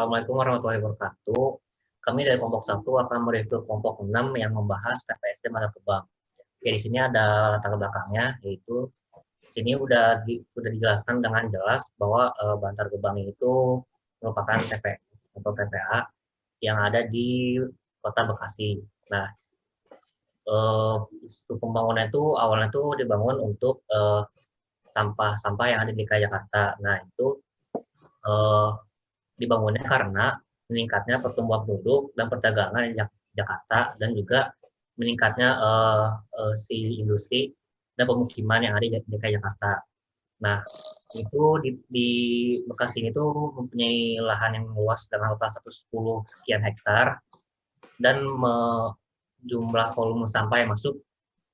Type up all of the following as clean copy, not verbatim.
Assalamualaikum warahmatullahi wabarakatuh. Kami dari kelompok 1 akan mereview kelompok 6 yang membahas TPST Bantar Gebang. Oke, di sini ada latar belakangnya, yaitu di sini udah dijelaskan dengan jelas bahwa Bantar Gebang itu merupakan atau TPA yang ada di Kota Bekasi. Nah, pembangunan itu awalnya itu dibangun untuk sampah-sampah yang ada di DKI Jakarta. Nah, itu eh, dibangunnya karena meningkatnya pertumbuhan penduduk dan perdagangan di Jakarta dan juga meningkatnya si industri dan pemukiman yang ada di DKI Jakarta. Nah, itu di Bekasi itu mempunyai lahan yang luas dengan total 110 sekian hektar dan jumlah volume sampah yang masuk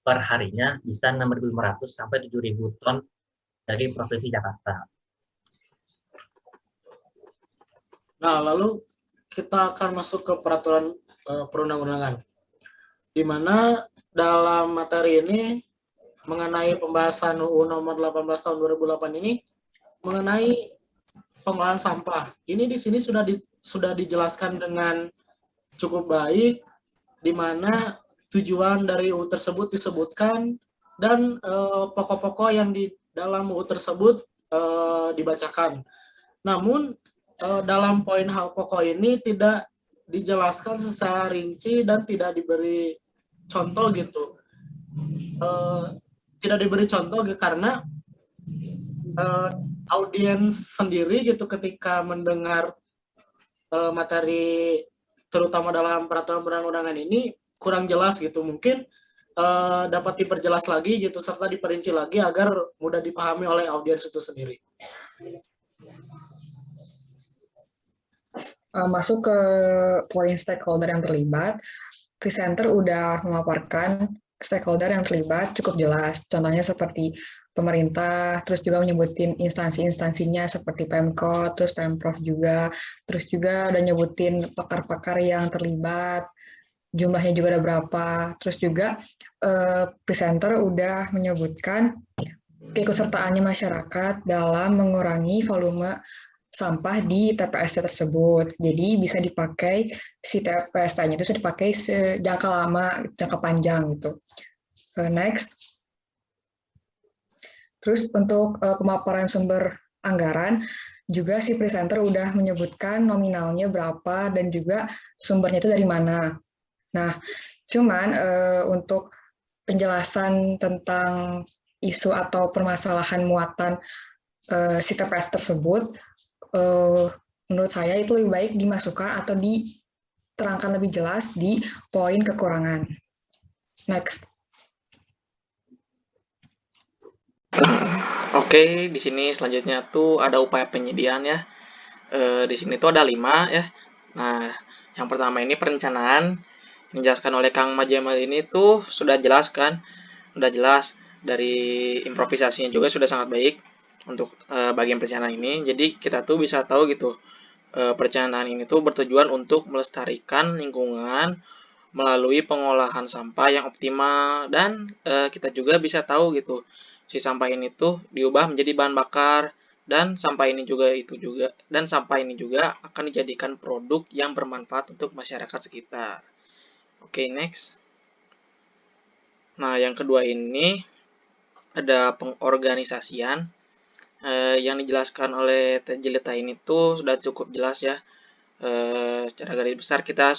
per harinya bisa 6.500 sampai 7.000 ton dari Provinsi Jakarta. Nah, lalu kita akan masuk ke peraturan perundang-undangan, di mana dalam materi ini mengenai pembahasan UU nomor 18 tahun 2008 ini mengenai pengolahan sampah. Ini di sini sudah dijelaskan dengan cukup baik, di mana tujuan dari UU tersebut disebutkan dan pokok-pokok yang di dalam UU tersebut dibacakan. Namun dalam poin hal pokok ini tidak dijelaskan secara rinci dan tidak diberi contoh gitu. Tidak diberi contoh karena audiens sendiri gitu ketika mendengar materi terutama dalam peraturan perundang-undangan ini kurang jelas gitu. Mungkin dapat diperjelas lagi gitu serta diperinci lagi agar mudah dipahami oleh audiens itu sendiri. Masuk ke poin stakeholder yang terlibat, presenter udah memaparkan stakeholder yang terlibat cukup jelas. Contohnya seperti pemerintah, terus juga menyebutin instansi-instansinya seperti Pemkot, terus Pemprov juga, terus juga udah nyebutin pakar-pakar yang terlibat, jumlahnya juga ada berapa, terus juga presenter udah menyebutkan keikutsertaannya masyarakat dalam mengurangi volume sampah di TPST tersebut. Jadi bisa dipakai si TPST-nya itu bisa dipakai sejangka lama, jangka panjang gitu. Next. Terus untuk pemaparan sumber anggaran juga si presenter udah menyebutkan nominalnya berapa dan juga sumbernya itu dari mana. Nah, cuman untuk penjelasan tentang isu atau permasalahan muatan si TPS tersebut, menurut saya itu lebih baik dimasukkan atau diterangkan lebih jelas di poin kekurangan. Next. Oke, di sini selanjutnya tuh ada upaya penyediaan ya. Di sini tuh ada 5 ya. Nah, yang pertama ini perencanaan dijelaskan oleh Kang Majamal ini tuh sudah jelas kan, udah jelas dari improvisasinya juga sudah sangat baik untuk bagian perencanaan ini. Jadi kita tuh bisa tahu gitu perencanaan ini tuh bertujuan untuk melestarikan lingkungan melalui pengolahan sampah yang optimal dan kita juga bisa tahu gitu si sampah ini tuh diubah menjadi bahan bakar dan sampah ini juga akan dijadikan produk yang bermanfaat untuk masyarakat sekitar. Oke, next. Nah, yang kedua ini ada pengorganisasian yang dijelaskan oleh Teh Jelita ini tuh sudah cukup jelas ya. Secara garis besar kita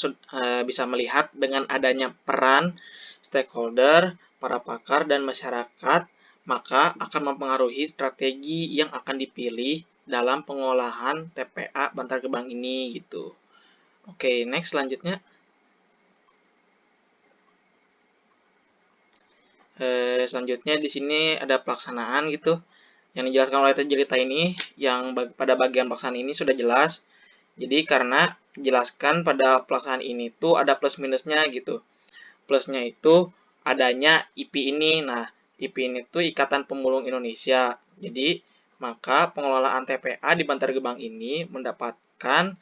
bisa melihat dengan adanya peran stakeholder, para pakar, dan masyarakat, maka akan mempengaruhi strategi yang akan dipilih dalam pengolahan TPA Bantar Gebang ini gitu. Oke, next selanjutnya. Selanjutnya di sini ada pelaksanaan gitu. Yang dijelaskan oleh Teh Jelita ini yang pada bagian pelaksanaan ini sudah jelas. Jadi karena jelaskan pada pelaksanaan ini tuh ada plus minusnya gitu. Plusnya itu adanya IP ini. Nah, IP ini tuh Ikatan Pemulung Indonesia. Jadi, maka pengelolaan TPA di Bantar Gebang ini mendapatkan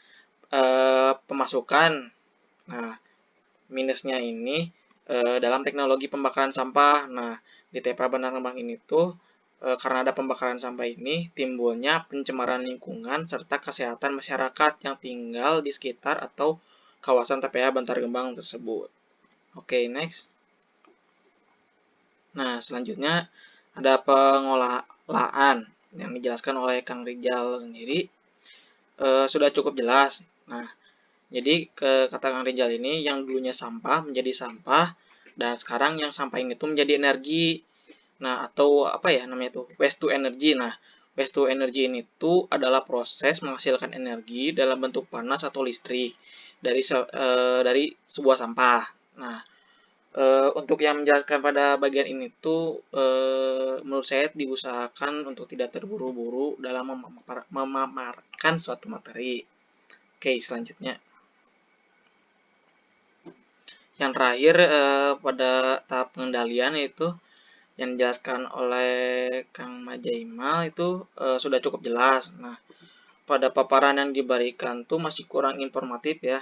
pemasukan. Nah, minusnya ini dalam teknologi pembakaran sampah. Nah, di TPA Bantar Gebang ini tuh karena ada pembakaran sampah ini, timbulnya pencemaran lingkungan serta kesehatan masyarakat yang tinggal di sekitar atau kawasan TPA Bantar Gebang tersebut. Oke, next. Nah, selanjutnya ada pengolahan yang dijelaskan oleh Kang Rijal sendiri. Sudah cukup jelas. Nah, jadi kata Kang Rijal ini yang dulunya sampah menjadi sampah, dan sekarang yang sampah ini tuh menjadi energi. Nah, atau apa ya namanya tuh, waste to energy. Nah, waste to energy ini tuh adalah proses menghasilkan energi dalam bentuk panas atau listrik dari sebuah sampah. Nah, untuk yang menjelaskan pada bagian ini tuh menurut saya diusahakan untuk tidak terburu-buru dalam memaparkan suatu materi. Oke, selanjutnya. Yang terakhir pada tahap pengendalian, yaitu yang dijelaskan oleh Kang Majaimal itu sudah cukup jelas. Nah, pada paparan yang diberikan tuh masih kurang informatif ya.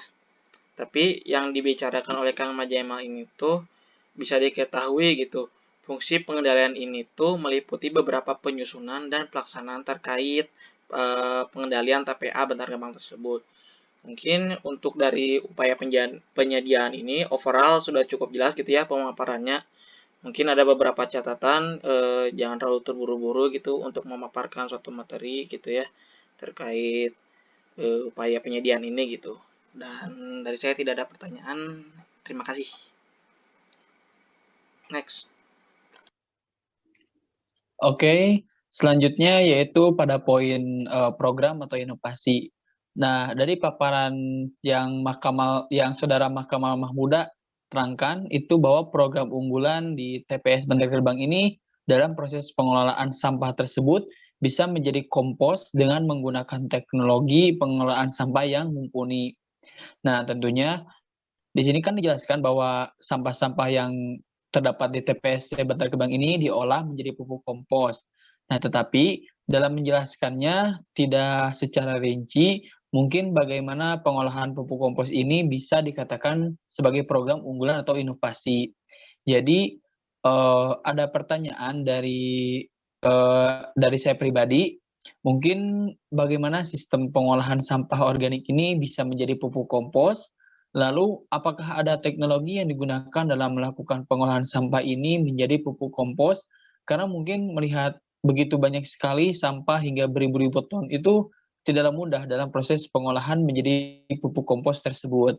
Tapi yang dibicarakan oleh Kang Majaimal ini tuh bisa diketahui gitu. Fungsi pengendalian ini tuh meliputi beberapa penyusunan dan pelaksanaan terkait pengendalian TPA Bantar Gebang tersebut. Mungkin untuk dari upaya penyediaan ini overall sudah cukup jelas gitu ya pemaparannya. Mungkin ada beberapa catatan, jangan terlalu terburu-buru gitu untuk memaparkan suatu materi gitu ya, terkait upaya penyediaan ini gitu. Dan dari saya tidak ada pertanyaan. Terima kasih. Next. Oke, selanjutnya yaitu pada poin program atau inovasi. Nah, dari paparan yang Saudara Mahkamah Mahmuda terangkan itu bahwa program unggulan di TPS Bantar Gebang ini dalam proses pengelolaan sampah tersebut bisa menjadi kompos dengan menggunakan teknologi pengelolaan sampah yang mumpuni. Nah, tentunya di sini kan dijelaskan bahwa sampah-sampah yang terdapat di TPS Bantar Gebang ini diolah menjadi pupuk kompos. Nah, tetapi dalam menjelaskannya tidak secara rinci, mungkin bagaimana pengolahan pupuk kompos ini bisa dikatakan sebagai program unggulan atau inovasi. Jadi ada pertanyaan dari saya pribadi, mungkin bagaimana sistem pengolahan sampah organik ini bisa menjadi pupuk kompos. Lalu, apakah ada teknologi yang digunakan dalam melakukan pengolahan sampah ini menjadi pupuk kompos? Karena mungkin melihat begitu banyak sekali sampah hingga beribu-ribu ton itu tidaklah mudah dalam proses pengolahan menjadi pupuk kompos tersebut.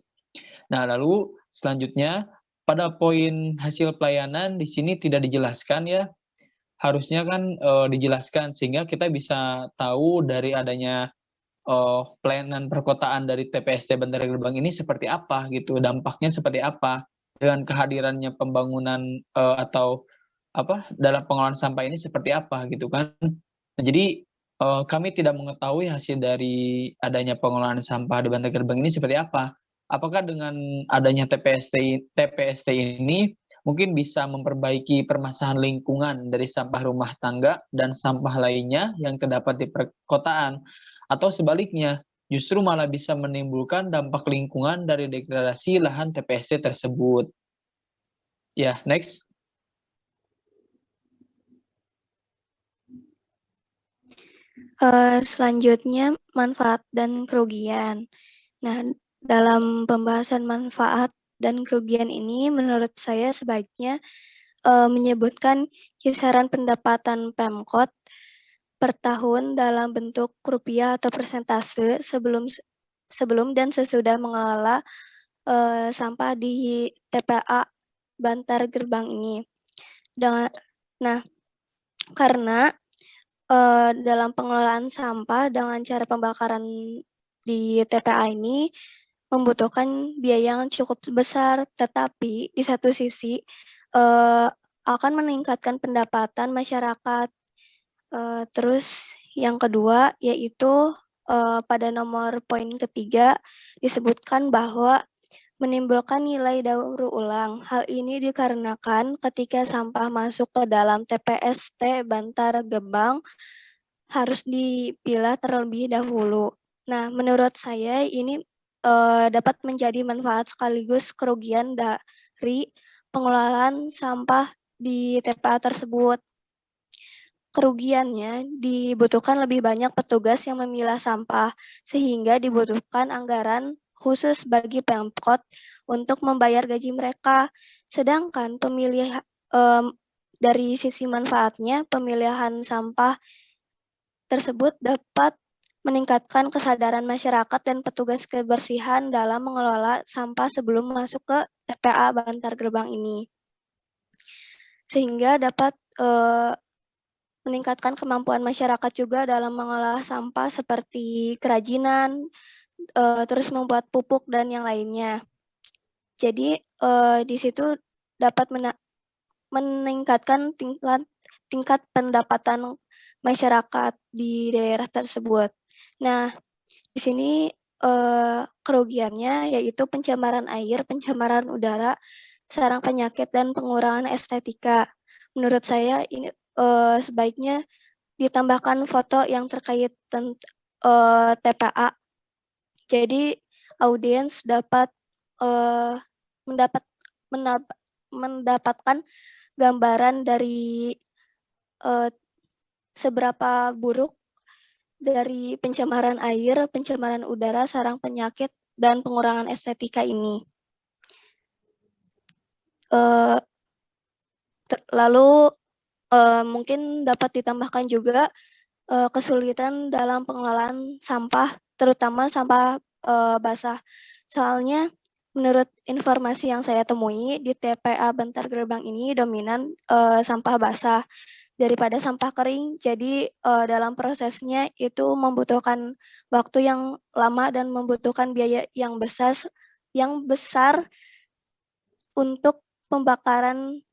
Nah, lalu selanjutnya pada poin hasil pelayanan di sini tidak dijelaskan ya. Harusnya kan dijelaskan sehingga kita bisa tahu dari adanya pelayanan perkotaan dari TPST Bantar Gebang ini seperti apa gitu, dampaknya seperti apa dengan kehadirannya pembangunan atau dalam pengelolaan sampah ini seperti apa gitu kan. Nah, jadi kami tidak mengetahui hasil dari adanya pengelolaan sampah di Bantar Gebang ini seperti apa. Apakah dengan adanya TPST ini mungkin bisa memperbaiki permasalahan lingkungan dari sampah rumah tangga dan sampah lainnya yang terdapat di perkotaan, atau sebaliknya justru malah bisa menimbulkan dampak lingkungan dari degradasi lahan TPST tersebut. Ya, next. Selanjutnya manfaat dan kerugian. Nah, dalam pembahasan manfaat dan kerugian ini menurut saya sebaiknya menyebutkan kisaran pendapatan Pemkot per tahun dalam bentuk rupiah atau persentase sebelum dan sesudah mengelola sampah di TPA Bantar Gebang ini. Nah, karena dalam pengelolaan sampah dengan cara pembakaran di TPA ini membutuhkan biaya yang cukup besar, tetapi di satu sisi akan meningkatkan pendapatan masyarakat. Terus yang kedua yaitu pada nomor poin ketiga disebutkan bahwa menimbulkan nilai daur ulang. Hal ini dikarenakan ketika sampah masuk ke dalam TPST Bantar Gebang harus dipilah terlebih dahulu. Nah, menurut saya ini dapat menjadi manfaat sekaligus kerugian dari pengelolaan sampah di TPA tersebut. kerugiannya dibutuhkan lebih banyak petugas yang memilah sampah, sehingga dibutuhkan anggaran khusus bagi Pemkot untuk membayar gaji mereka. Sedangkan dari sisi manfaatnya, pemilihan sampah tersebut dapat meningkatkan kesadaran masyarakat dan petugas kebersihan dalam mengelola sampah sebelum masuk ke TPA Bantar Gebang ini. Sehingga dapat meningkatkan kemampuan masyarakat juga dalam mengolah sampah seperti kerajinan, terus membuat pupuk dan yang lainnya. Jadi di situ dapat meningkatkan tingkat pendapatan masyarakat di daerah tersebut. Nah, di sini kerugiannya yaitu pencemaran air, pencemaran udara, sarang penyakit, dan pengurangan estetika. Menurut saya ini sebaiknya ditambahkan foto yang terkait TPA. Jadi audiens dapat mendapatkan gambaran dari seberapa buruk dari pencemaran air, pencemaran udara, sarang penyakit, dan pengurangan estetika ini. Lalu mungkin dapat ditambahkan juga kesulitan dalam pengelolaan sampah, terutama sampah basah. Soalnya menurut informasi yang saya temui di TPA Bantar Gebang ini dominan sampah basah daripada sampah kering. Jadi dalam prosesnya itu membutuhkan waktu yang lama dan membutuhkan biaya yang besar untuk pembakaran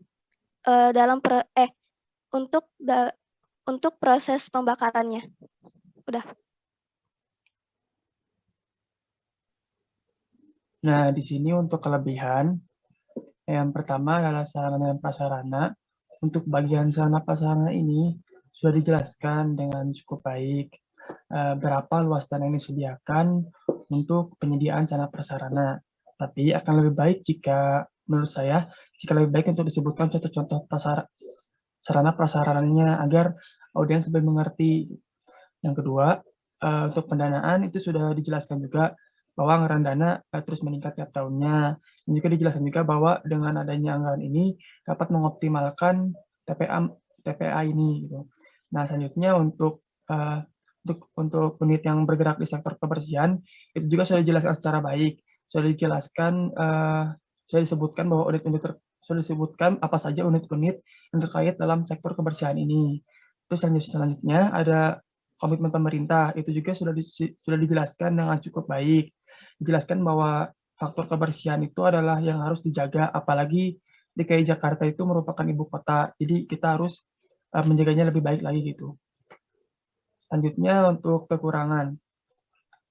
untuk proses pembakarannya. Udah. Nah, di sini untuk kelebihan, yang pertama adalah sarana dan prasarana. Untuk bagian sarana prasarana ini sudah dijelaskan dengan cukup baik berapa luas tanah yang disediakan untuk penyediaan sarana prasarana. Tapi akan lebih baik jika, menurut saya, jika lebih baik untuk disebutkan contoh-contoh sarana prasarananya agar audiens lebih mengerti. Yang kedua, untuk pendanaan itu sudah dijelaskan juga bahwa anggaran dana terus meningkat tiap tahunnya. Dan juga dijelaskan juga bahwa dengan adanya anggaran ini dapat mengoptimalkan TPA ini. Gitu. Nah, selanjutnya untuk unit yang bergerak di sektor kebersihan itu juga sudah dijelaskan secara baik. Sudah dijelaskan, sudah disebutkan bahwa sudah disebutkan apa saja unit-unit yang terkait dalam sektor kebersihan ini. Terus selanjutnya ada komitmen pemerintah, itu juga sudah dijelaskan dengan cukup baik. Dijelaskan bahwa faktor kebersihan itu adalah yang harus dijaga, apalagi DKI Jakarta itu merupakan ibu kota, jadi kita harus menjaganya lebih baik lagi gitu. Selanjutnya untuk kekurangan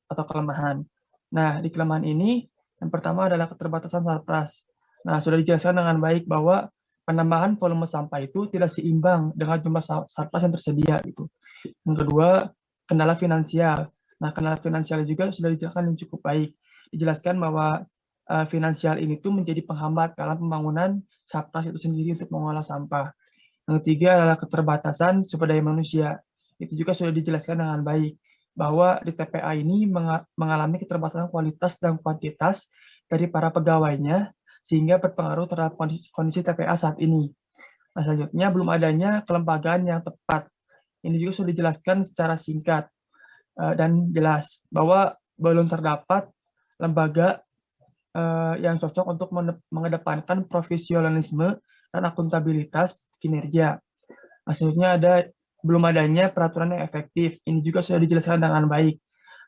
atau kelemahan. Nah, di kelemahan ini yang pertama adalah keterbatasan sarpras. Nah, sudah dijelaskan dengan baik bahwa penambahan volume sampah itu tidak seimbang dengan jumlah sarpras yang tersedia gitu. Yang kedua, kendala finansial. Nah, kendala finansial juga sudah dijelaskan dengan cukup baik. Dijelaskan bahwa finansial ini tuh menjadi penghambat dalam pembangunan sarpras itu sendiri untuk mengolah sampah. Yang ketiga adalah keterbatasan sumber daya manusia. Itu juga sudah dijelaskan dengan baik bahwa di TPA ini mengalami keterbatasan kualitas dan kuantitas dari para pegawainya sehingga berpengaruh terhadap kondisi TPA saat ini. Nah, selanjutnya belum adanya kelembagaan yang tepat. Ini juga sudah dijelaskan secara singkat dan jelas bahwa belum terdapat lembaga yang cocok untuk mengedepankan profesionalisme dan akuntabilitas kinerja. Nah, selanjutnya belum adanya peraturan yang efektif. Ini juga sudah dijelaskan dengan baik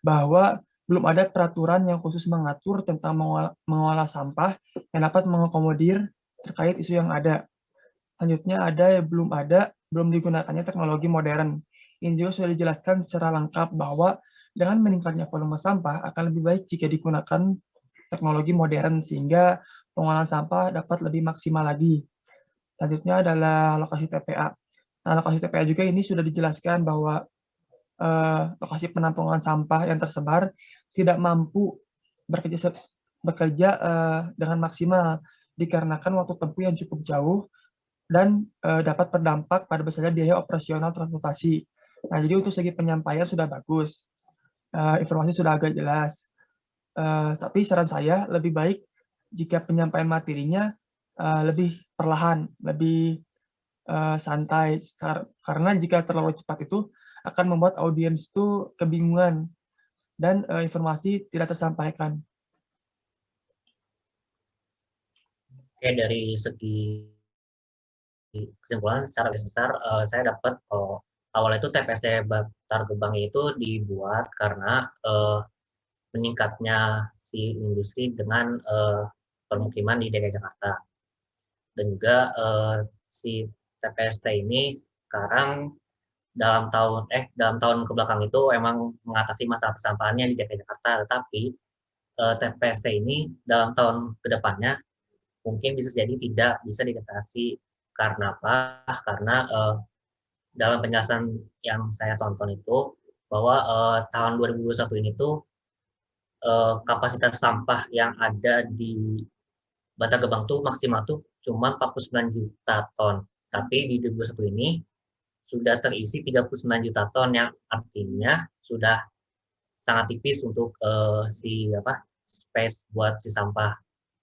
bahwa belum ada peraturan yang khusus mengatur tentang mengolah sampah yang dapat mengakomodir terkait isu yang ada. Selanjutnya belum digunakannya teknologi modern. Ini juga sudah dijelaskan secara lengkap bahwa dengan meningkatnya volume sampah akan lebih baik jika digunakan teknologi modern sehingga pengolahan sampah dapat lebih maksimal lagi. Selanjutnya adalah lokasi TPA. Nah, lokasi TPA juga ini sudah dijelaskan bahwa lokasi penampungan sampah yang tersebar tidak mampu bekerja dengan maksimal dikarenakan waktu tempuh yang cukup jauh dan dapat berdampak pada besarnya biaya operasional transportasi. Nah, jadi untuk segi penyampaian sudah bagus, informasi sudah agak jelas. Tapi saran saya lebih baik jika penyampaian materinya lebih perlahan, lebih santai, karena jika terlalu cepat itu akan membuat audiens itu kebingungan dan informasi tidak tersampaikan. Oke, dari segi kesimpulan secara garis besar saya dapat kalau awalnya itu TPST Bantar Gebang itu dibuat karena meningkatnya si industri dengan permukiman di DKI Jakarta, dan juga si TPST ini sekarang dalam tahun kebelakang itu emang mengatasi masalah persampahannya di DKI Jakarta, tetapi TPST ini dalam tahun kedepannya mungkin bisa jadi tidak bisa diatasi. Karena apa? Karena dalam penjelasan yang saya tonton itu bahwa tahun 2021 ini tuh kapasitas sampah yang ada di Bantar Gebang tuh maksimal tuh cuma 49 juta ton. Tapi di 2021 ini sudah terisi 39 juta ton, yang artinya sudah sangat tipis untuk space buat si sampah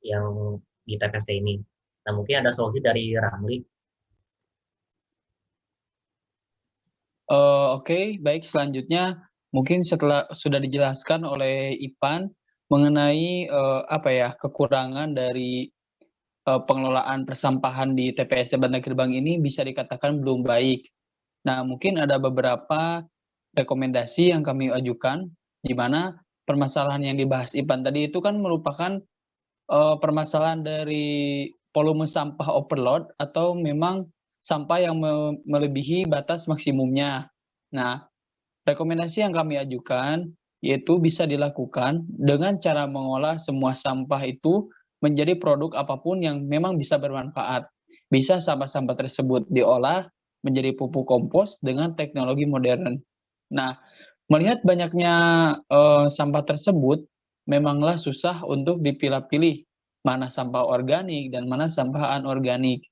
yang di TPST ini. Nah, mungkin ada solusi dari Ramli. Oke, baik, selanjutnya mungkin setelah sudah dijelaskan oleh Ipan mengenai kekurangan dari pengelolaan persampahan di TPST Bantar Gebang ini bisa dikatakan belum baik. Nah, mungkin ada beberapa rekomendasi yang kami ajukan, di mana permasalahan yang dibahas Ipan tadi itu kan merupakan permasalahan dari volume sampah overload atau memang sampah yang melebihi batas maksimumnya. Nah, rekomendasi yang kami ajukan yaitu bisa dilakukan dengan cara mengolah semua sampah itu menjadi produk apapun yang memang bisa bermanfaat. Bisa sampah-sampah tersebut diolah menjadi pupuk kompos dengan teknologi modern. Nah, melihat banyaknya sampah tersebut, memanglah susah untuk dipilah-pilih mana sampah organik dan mana sampah anorganik.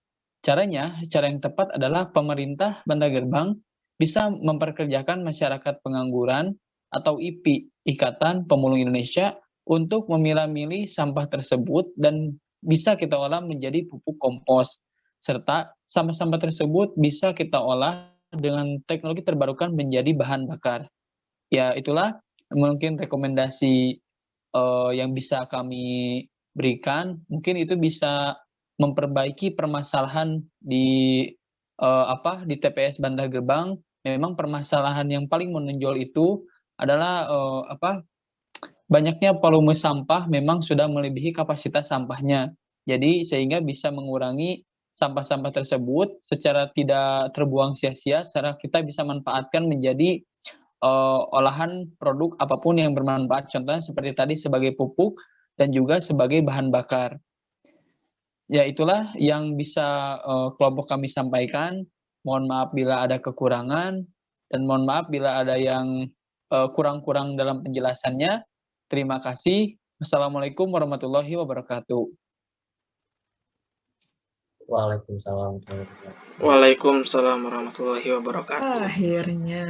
Cara yang tepat adalah pemerintah Bantar Gebang bisa memperkerjakan masyarakat pengangguran atau IPI, Ikatan Pemulung Indonesia, untuk memilah-milih sampah tersebut dan bisa kita olah menjadi pupuk kompos. Serta sampah-sampah tersebut bisa kita olah dengan teknologi terbarukan menjadi bahan bakar. Ya, itulah mungkin rekomendasi yang bisa kami berikan. Mungkin itu bisa memperbaiki permasalahan di TPS Bantar Gebang. Memang permasalahan yang paling menonjol itu adalah banyaknya volume sampah memang sudah melebihi kapasitas sampahnya. Jadi sehingga bisa mengurangi sampah-sampah tersebut secara tidak terbuang sia-sia, secara kita bisa manfaatkan menjadi olahan produk apapun yang bermanfaat, contohnya seperti tadi sebagai pupuk dan juga sebagai bahan bakar. Ya, itulah yang bisa kelompok kami sampaikan. Mohon maaf bila ada kekurangan dan mohon maaf bila ada yang kurang-kurang dalam penjelasannya. Terima kasih. Wassalamualaikum warahmatullahi wabarakatuh. Waalaikumsalam. Waalaikumsalam warahmatullahi wabarakatuh. Akhirnya.